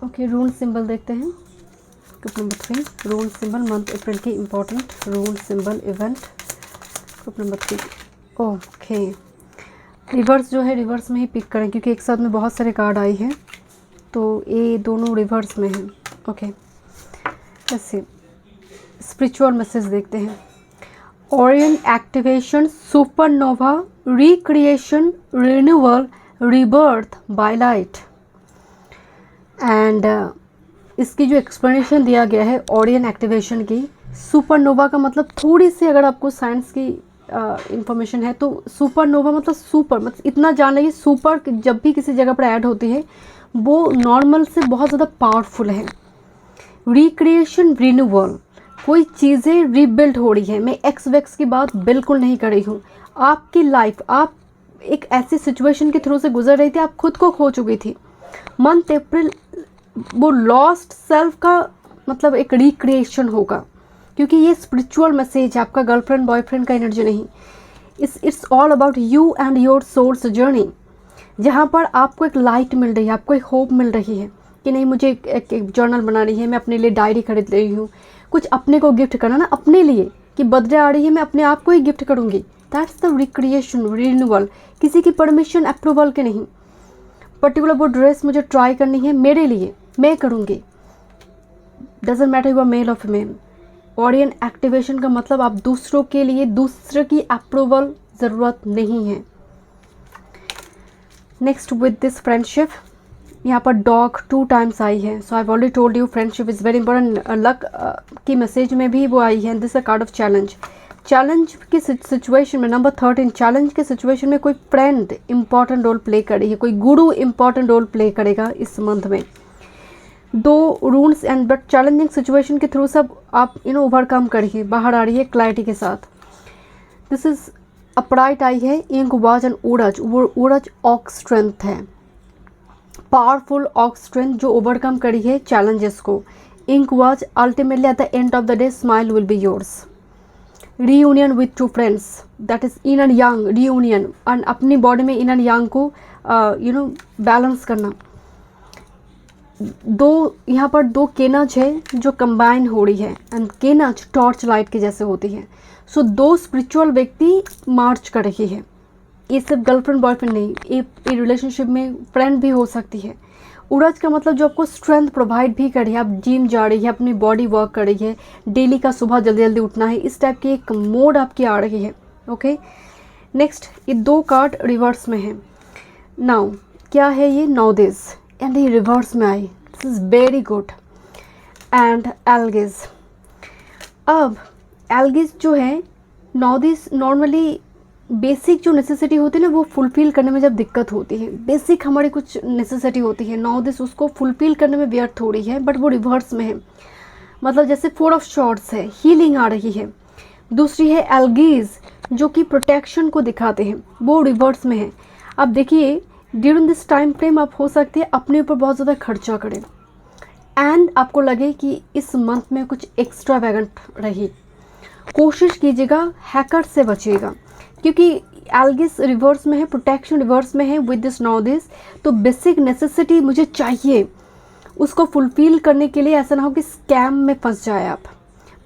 Okay, rune symbol देखते हैं। Group number 3, rune symbol, month April की important rune symbol event. Group number 3, okay, reverse जो है रिवर्स में ही pick करें, क्योंकि एक साथ में बहुत सारे कार्ड आई हैं, तो ये दोनों रिवर्स में हैं। ओके, ऐसे स्पिरिचुअल मैसेज देखते हैं। Orion activation, supernova, recreation, renewal, rebirth by light. And इसकी जो एक्सप्लेनेशन दिया गया है ओरियन एक्टिवेशन की, सुपरनोवा का मतलब थोड़ी सी अगर आपको साइंस की इंफॉर्मेशन है तो सुपरनोवा मतलब सुपर, मतलब इतना जान लीजिए सुपर जब भी किसी जगह पर ऐड होती है वो नॉर्मल से बहुत ज़्यादा पावरफुल है। रिक्रिएशन, रिन्यूअल, कोई चीज़ें रीबिल्ड हो रही है। मैं एक्स वैक्स की बात बिल्कुल नहीं कर रही हूँ। आपकी लाइफ, आप एक ऐसी सिचुएशन के थ्रू से गुजर रही थी, आप खुद को खो चुकी थी। मंथ अप्रैल वो लॉस्ट सेल्फ का मतलब एक रिक्रिएशन होगा, क्योंकि ये स्पिरिचुअल मैसेज है, आपका गर्लफ्रेंड बॉयफ्रेंड का एनर्जी नहीं। It's all about you and your soul's journey, जहाँ पर आपको एक लाइट मिल रही है, आपको एक होप मिल रही है कि नहीं मुझे एक जर्नल बना रही है, मैं अपने लिए डायरी खरीद रही हूँ, कुछ अपने को गिफ्ट करना ना, अपने लिए कि बर्थडे आ रही है, मैं अपने आप को ही गिफ्ट करूँगी। दैट्स द रिक्रिएशन, रिन्यूअल, किसी की परमिशन अप्रूवल के नहीं। पर्टिकुलर वो ड्रेस मुझे ट्राई करनी है मेरे लिए, मैं करूँगी, doesn't matter you are male और फीमेल। ऑडियन एक्टिवेशन का मतलब आप दूसरों के लिए दूसरे की अप्रूवल ज़रूरत नहीं है। नेक्स्ट विद दिस फ्रेंडशिप, यहाँ पर डॉग 2 टाइम्स आई है। So I already told you friendship is very important. Luck की मैसेज में भी वो आई है। This a card of challenge. Challenge की सिचुएशन में नंबर 13, चैलेंज के सिचुएशन में कोई फ्रेंड इंपॉर्टेंट रोल प्ले कर रही है, कोई गुरु इंपॉर्टेंट रोल प्ले करेगा इस मंथ में। 2 rules and but challenging situation के थ्रू सब आप ओवरकम करिए, बाहर आ रही है क्लैरिटी के साथ। दिस इज अपराइट आई है, इंक वाज एंड उड़ज। उड़ज ऑक स्ट्रेंथ है, पावरफुल ऑक स्ट्रेंथ जो ओवरकम करी है चैलेंजेस को। Ink was ultimately at the end of the day smile will be yours. Reunion with 2 friends, that is yin and yang reunion, and अपनी body में yin and यांग को balance करना। यहाँ पर 2 केनज है जो कंबाइन हो रही है, एंड केनज टॉर्च लाइट के जैसे होती है। सो 2 स्पिरिचुअल व्यक्ति मार्च कर रही है। ये सिर्फ गर्लफ्रेंड बॉयफ्रेंड नहीं, ये रिलेशनशिप में फ्रेंड भी हो सकती है। उड़ज का मतलब जो आपको स्ट्रेंथ प्रोवाइड भी कर रही है, आप जिम जा रही है, अपनी बॉडी वर्क कर रही है, डेली का सुबह जल्दी जल्दी उठना है, इस टाइप की एक मोड आपकी आ रही है। ओके, नेक्स्ट ये 2 कार्ड रिवर्स में है। नाउ क्या है ये, नौदिस, एंड ये रिवर्स में आई। This is very good. And algiz. अब एल्गिस जो है, नौदिस नॉर्मली बेसिक जो नेसेसिटी होती है ना, वो फुलफ़िल करने में जब दिक्कत होती है, बेसिक हमारी कुछ नेसेसिटी होती है, नौदिस उसको फुलफ़िल करने में व्यर्थ हो रही है, बट वो रिवर्स में है। मतलब जैसे 4 ऑफ शॉर्ट्स है, हीलिंग आ रही है। दूसरी है एल्गीज जो कि प्रोटेक्शन को दिखाते हैं, वो रिवर्स में है। अब देखिए ड्यूरिंग दिस टाइम फ्रेम आप हो सकते हैं अपने ऊपर बहुत ज़्यादा खर्चा करें, एंड आपको लगे कि इस मंथ में कुछ एक्स्ट्रा वैगेंट रही। कोशिश कीजिएगा हैकर से बचिएगा, क्योंकि एल्गिस रिवर्स में है, प्रोटेक्शन रिवर्स में है विद दिस नॉदिस। तो बेसिक नेसेसिटी मुझे चाहिए, उसको फुलफ़िल करने के लिए ऐसा ना हो कि स्कैम में फंस जाए आप।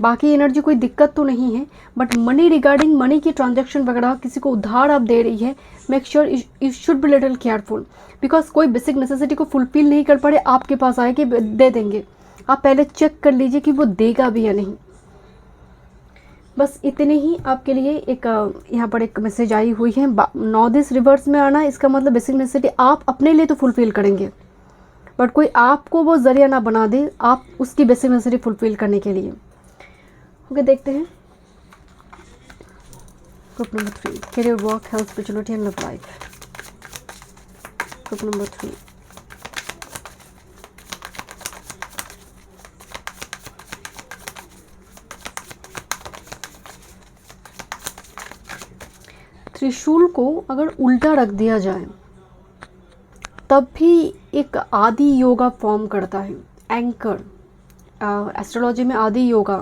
बाकी एनर्जी कोई दिक्कत तो नहीं है, बट मनी रिगार्डिंग मनी की ट्रांजैक्शन वगैरह किसी को उधार आप दे रही है, make sure you should be little careful, because कोई बेसिक नेसेसिटी को फुलफ़िल नहीं कर पा रहे, आपके पास आए कि दे देंगे, आप पहले चेक कर लीजिए कि वो देगा भी या नहीं। बस इतने ही आपके लिए एक यहाँ पर एक मैसेज आई हुई है। नॉदिस रिवर्स में आना, इसका मतलब बेसिक नेसेसिटी आप अपने लिए तो फुलफ़िल करेंगे, बट कोई आपको वो जरिया ना बना दे आप उसकी बेसिक नेसेसिटी फुलफ़िल करने के लिए। ओके, देखते हैं group number 3, career, work, health, spirituality and love life. Group number 3, त्रिशूल को अगर उल्टा रख दिया जाए तब भी एक आदि योगा फॉर्म करता है। एंकर एस्ट्रोलॉजी में आदि योगा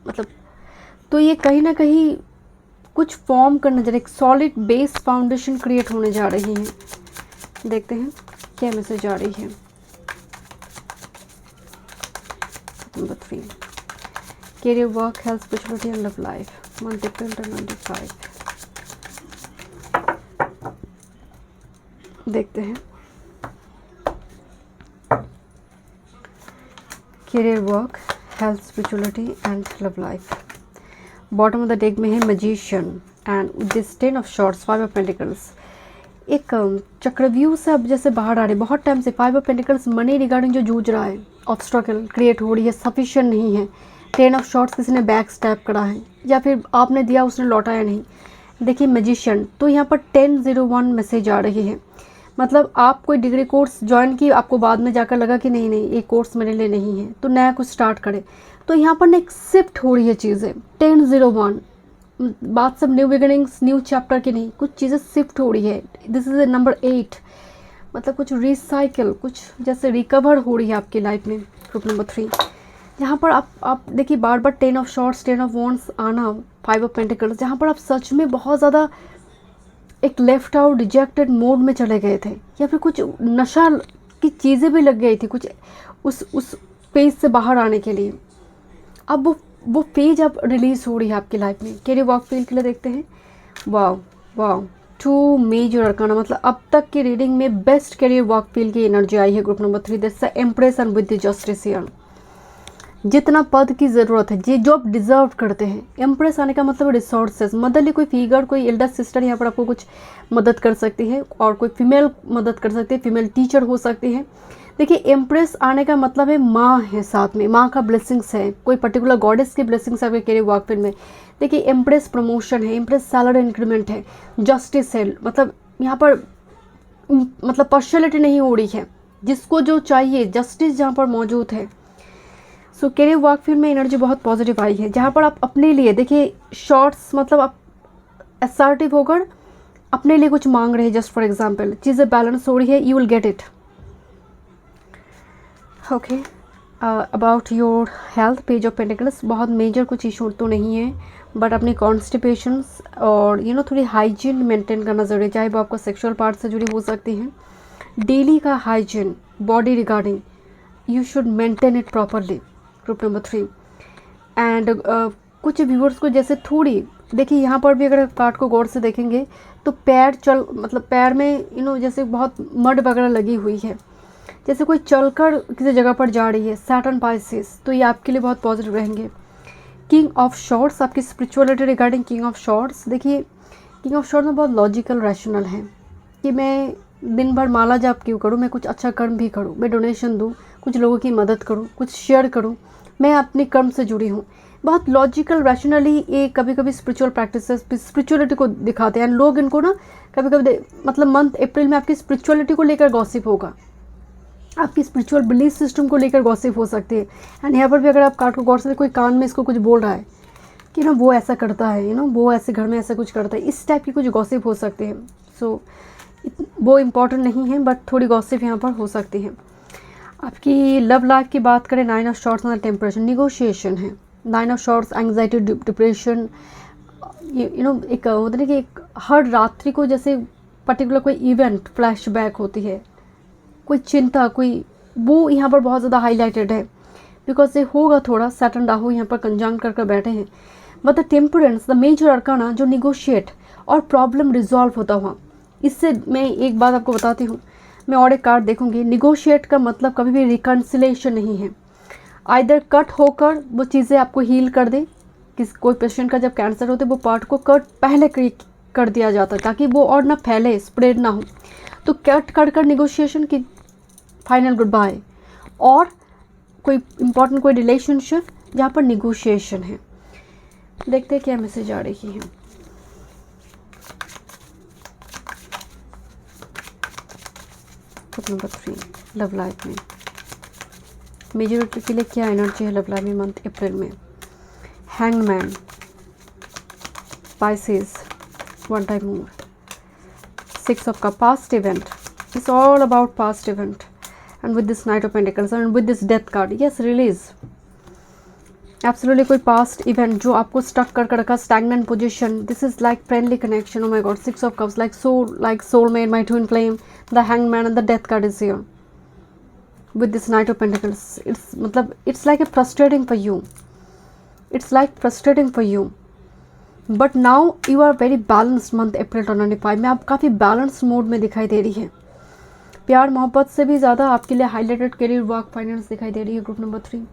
मतलब, तो ये कहीं ना कहीं कुछ फॉर्म करने जा रही है, एक सॉलिड बेस फाउंडेशन क्रिएट होने जा रही है। देखते हैं क्या मैसेज आ रही है। Number 3, career, work, health, spirituality and love life, month April 2025। देखते हैं career, work, health, spirituality and love life. Bottom of the deck में है magician and this 10 of shorts, 5 of pentacles. एक चक्रव्यूह से अब जैसे बाहर आ रहे, बहुत टाइम से 5 ऑफ पेंटिकल्स मनी रिगार्डिंग जो जूझ रहा है, ऑब्स्ट्रकल क्रिएट हो रही है, सफिशिएंट नहीं है। 10 ऑफ शॉर्ट्स किसी ने बैक स्टैप करा है, या फिर आपने दिया उसने लौटाया नहीं। देखिए मैजिशियन, तो यहाँ पर 1001 मैसेज आ रही है। मतलब आप कोई डिग्री कोर्स ज्वाइन की, आपको बाद में जाकर लगा कि नहीं नहीं ये कोर्स मेरे लिए नहीं है, तो नया कुछ स्टार्ट करें। तो यहाँ पर एक शिफ्ट हो रही है चीज़ें। 1001 बात सब न्यू बिगिनिंग्स, न्यू चैप्टर की नहीं, कुछ चीज़ें शिफ्ट हो रही है। दिस इज़ नंबर 8, मतलब कुछ रिसाइकिल, कुछ जैसे रिकवर हो रही है आपकी लाइफ में। ग्रुप नंबर 3, यहाँ पर आप देखिए बार बार 10 ऑफ शॉर्ट्स, 10 ऑफ वॉन्ड्स आना, 5 ऑफ पेंटिकल्स, जहाँ पर आप सच में बहुत ज़्यादा एक लेफ्ट आउट रिजेक्टेड मोड में चले गए थे, या फिर कुछ नशा की चीज़ें भी लग गई थी कुछ उस पेज से बाहर आने के लिए। अब वो वो पेज अब रिलीज हो रही है आपकी लाइफ में। कैरियर वर्क फील्ड के लिए देखते हैं, वाओ वाओ, 2 मेजर अरकाना, मतलब अब तक की रीडिंग में बेस्ट कैरियर वर्क फील्ड की एनर्जी आई है group number 3। That's the empress and with the justice here. जितना पद की ज़रूरत है, ये जो आप डिजर्व करते हैं। एम्प्रेस आने का मतलब रिसोर्सेज, मदरली कोई फिगर, कोई एल्डर सिस्टर यहाँ पर आपको कुछ मदद कर सकती है, और कोई फीमेल मदद कर सकती है, फीमेल टीचर हो सकती है। देखिए, एम्प्रेस आने का मतलब है माँ है साथ में, माँ का ब्लेसिंग्स है, कोई पर्टिकुलर गॉडेस की ब्लेसिंग्स है आपके कैरियर वर्क फील्ड में। देखिए, एम्प्रेस प्रमोशन है, एम्प्रेस सैलरी इंक्रीमेंट है, जस्टिस है, मतलब यहाँ पर मतलब पार्शियलिटी नहीं हो रही है, जिसको जो चाहिए जस्टिस जहाँ पर मौजूद है। सो कैरियर वर्क फील्ड में एनर्जी बहुत पॉजिटिव आई है, जहाँ पर आप अपने लिए, देखिए शॉर्ट्स मतलब आप असर्टिव होकर अपने लिए कुछ मांग रहे हैं, जस्ट फॉर एग्जांपल, चीज़ें बैलेंस हो रही है, you will get it. Okay, about your health, page of pentacles, बहुत मेजर कुछ इशू तो नहीं है, बट अपनी कॉन्स्टिपेशंस और थोड़ी हाइजीन मेंटेन करना ज़रूरी है, चाहे वो आपका सेक्सुअल पार्ट से जुड़ी हो सकती हैं। डेली का hygiene body regarding, you should maintain it properly, group number 3। And कुछ व्यूअर्स को जैसे थोड़ी, देखिए यहाँ पर भी अगर कार्ड को गौर से देखेंगे तो पैर मतलब पैर में जैसे बहुत मड वगैरह लगी हुई है, जैसे कोई चलकर किसी जगह पर जा रही है, सैटर्न पाइसेस, तो ये आपके लिए बहुत पॉजिटिव रहेंगे। किंग ऑफ शॉर्ट्स, आपकी spirituality regarding king of shorts. देखिए, किंग ऑफ शॉर्ट्स में बहुत लॉजिकल रैशनल है कि मैं दिन भर माला जाप क्यों करूँ, मैं कुछ अच्छा कर्म भी करूँ, मैं डोनेशन दूँ, कुछ लोगों की मदद करूँ, कुछ शेयर करूँ, मैं अपने कर्म से जुड़ी हूँ। बहुत लॉजिकल रैशनली ये कभी कभी स्पिरिचुअल प्रैक्टिसेस स्पिरिचुअलिटी को दिखाते हैं, लोग इनको ना कभी कभी मतलब मंथ अप्रैल में आपकी स्पिरिचुअलिटी को लेकर गॉसिप होगा, आपकी स्पिरिचुअल बिलीफ सिस्टम को लेकर गॉसिप हो सकती है। एंड यहाँ पर भी अगर आप कार्ड को गौर से, कोई कान में इसको कुछ बोल रहा है कि वो ऐसा करता है, वो ऐसे घर में ऐसा कुछ करता है, इस टाइप की कुछ गॉसिप हो सकते हैं। सो वो इम्पॉर्टेंट नहीं है, बट थोड़ी गॉसिप यहाँ पर हो सकती है। आपकी लव लाइफ की बात करें, 9 ऑफ शॉर्ट्स और टेम्परेचर, निगोशिएशन है, 9 ऑफ शॉर्ट्स, एंग्जाइटी, डिप्रेशन, एक होता है कि एक हर रात्रि को जैसे पर्टिकुलर कोई इवेंट फ्लैशबैक होती है, कोई चिंता, कोई वो यहाँ पर बहुत ज़्यादा हाईलाइटेड है, बिकॉज ये होगा थोड़ा, सैटर्न राहु यहाँ पर कंजंक्ट कर बैठे हैं। But the temperance, the major arcana, जो निगोशिएट और प्रॉब्लम रिजॉल्व होता हुआ। इससे मैं एक बात आपको बताती हूँ, मैं और एक कार्ड देखूंगी, निगोशिएट का मतलब कभी भी रिकन्सिलेशन नहीं है, आइदर कट होकर वो चीज़ें आपको हील कर दे। कोई पेशेंट का जब कैंसर होता है, वो पार्ट को कट पहले कर दिया जाता है ताकि वो और ना फैले, स्प्रेड ना हो, तो कट कर निगोशिएशन की फाइनल गुड बाय। और कोई इम्पोर्टेंट कोई रिलेशनशिप जहाँ पर निगोशिएशन है, देखते हैं क्या मैसेज आ रही है। नंबर 3, लव लाइफ में मेजॉरिटी के लिए क्या एनर्जी है लव लाइफ में मंथ अप्रैल में। Hangman, Pisces, one time move, 6 of cup, past event, it's all about past event, and with this night of pentacles and with this death card, yes release, absolutely कोई past event जो आपको stuck कर रखा, stagnant position, this is like friendly connection, oh my God, 6 of cups, like soulmate, my twin flame, the hangman and the death card is here with this knight of pentacles. It's like a frustrating for you, it's like frustrating for you, but now you are very balanced month अप्रैल 2025 में, आप काफ़ी balance mode में दिखाई दे रही है। प्यार मोहब्बत से भी ज़्यादा आपके लिए हाईलाइटेड करियर वर्क फाइनेंस दिखाई दे रही है, ग्रुप नंबर 3।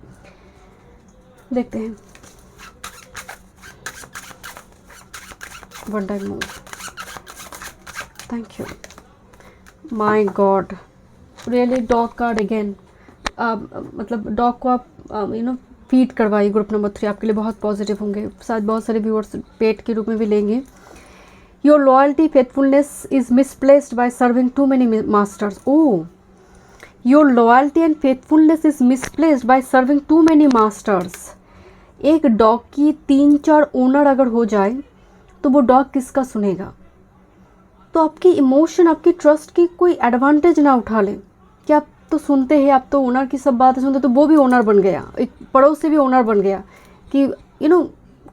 देखते हैं, one time move, thank you, my God, really dog card again. मतलब डॉग को आप फीड करवाइए, ग्रुप नंबर 3 आपके लिए बहुत पॉजिटिव होंगे, शायद बहुत सारे व्यूअर्स पेट के रूप में भी लेंगे। Your loyalty faithfulness is misplaced by serving too many masters. Oh, your loyalty and faithfulness is misplaced by serving too many masters. एक डॉग की 3-4 ओनर अगर हो जाए तो वो डॉग किसका सुनेगा। तो आपकी इमोशन, आपकी ट्रस्ट की कोई एडवांटेज ना उठा ले कि आप तो सुनते हैं, आप तो ओनर की सब बातें सुनते, तो वो भी ओनर बन गया, एक पड़ोस से भी ओनर बन गया कि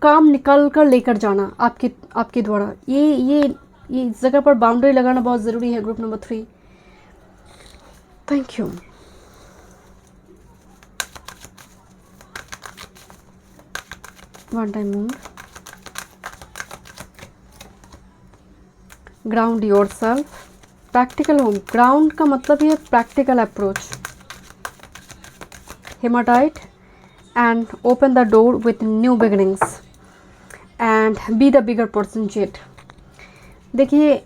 काम निकल कर लेकर जाना आपके द्वारा। ये इस जगह पर बाउंड्री लगाना बहुत ज़रूरी है, group number 3। Thank you. One time more. Ground योर सेल्फ, प्रैक्टिकल होम, ग्राउंड का मतलब ये practical approach. Hematite and open the door with new beginnings and be the bigger person yet. देखिए,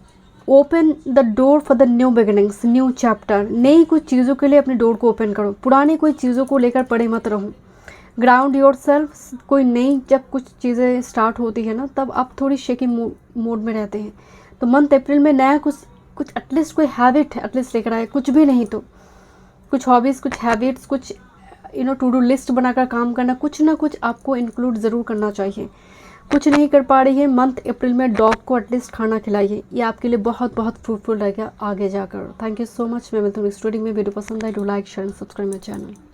open the door for the new beginnings, new chapter, नई कुछ चीज़ों के लिए अपने डोर को ओपन करो, पुरानी कोई चीज़ों को लेकर पड़े मत रहो। ग्राउंड योर सेल्फ, कोई नई जब कुछ चीज़ें स्टार्ट होती है ना, तब आप थोड़ी शेकी मोड में रहते हैं। तो मंथ अप्रैल में नया कुछ एटलीस्ट कोई हैबिट एटलीस्ट लेकर आए, कुछ भी नहीं तो कुछ हॉबीज़, कुछ हैबिट्स, कुछ टू डू लिस्ट बनाकर काम करना, कुछ ना कुछ आपको इंक्लूड ज़रूर करना चाहिए। कुछ नहीं कर पा रही है, मंथ अप्रैल में डॉग को एटलीस्ट खाना खिलाइए, ये आपके लिए बहुत बहुत फ्रूटफुल रहेगा आगे जाकर। Thank you so much. मैं मिलती हूँ नेक्स्ट वीडियो में। वीडियो पसंद आए, do like share and subscribe my channel.